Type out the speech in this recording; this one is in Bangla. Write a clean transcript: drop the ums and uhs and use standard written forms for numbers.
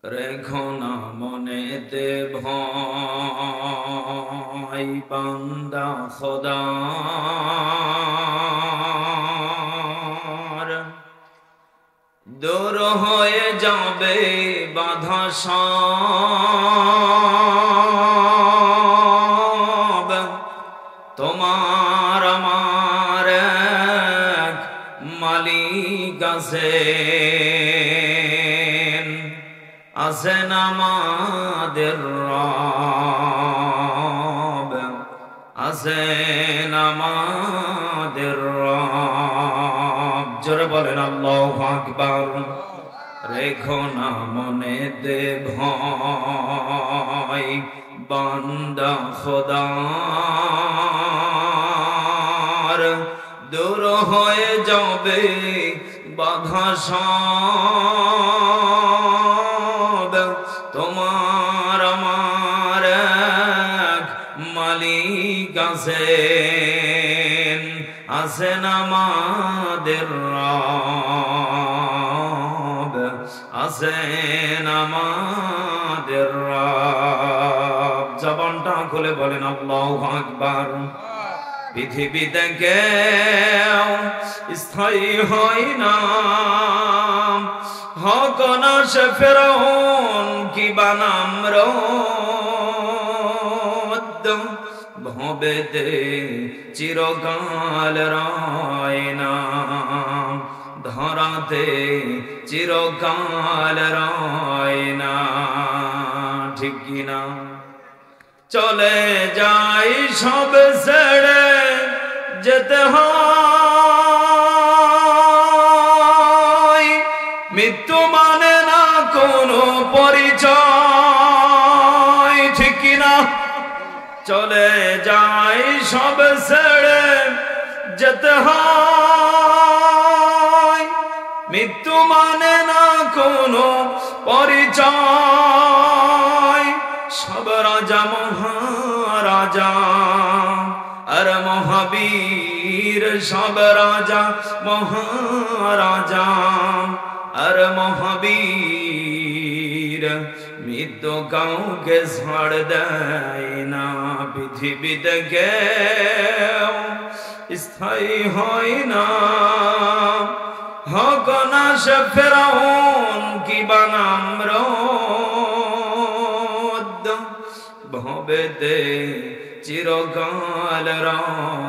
রেখো না মনেতে ভয় বান্দা খোদার, দূর হয়ে যাবে বাধা সব। তোমার আমার এক মালিক আছেন আমাদের রব, আছেন আমাদের রব। জোরে বলেন আল্লাহু আকবার। রেখো না মনেতে ভয় বান্দা খোদার, দূর হয়ে যাবে বাধা সব। তোমার আমার এক মালিক আছেন আমাদের রব, আছেন আমাদের রব। জবানটা খুলে বলেন আল্লাহু আকবার। পৃথিবীতে কেউ স্থায়ী হয় না, হক না সে ফেরাউন কিবা নামরদ। ভবেতে চিরকাল রয় না, ধরাতে চিরকাল রয় না। ঠিক কিনা? চলে যাই সব ছেড়ে যেতে হয়, মৃত্যু মানে না কোনো পরিচয়। ঠিক কিনা? চলে যাই সব ছেড়ে যেতে হয়, মৃত্যু মানে না কোনো পরিচয়। সব রাজা মহারাজা আর মহাবীর, সব রাজা মহারাজা আর মহাবীর, মৃত্যু কাউকে ছাড় দেয় না। পৃথিবীতে কেউ স্থায়ী হয় না, হক না সে ফেরাউন কিবা নামরদ। ভবেতে চিরকাল রয়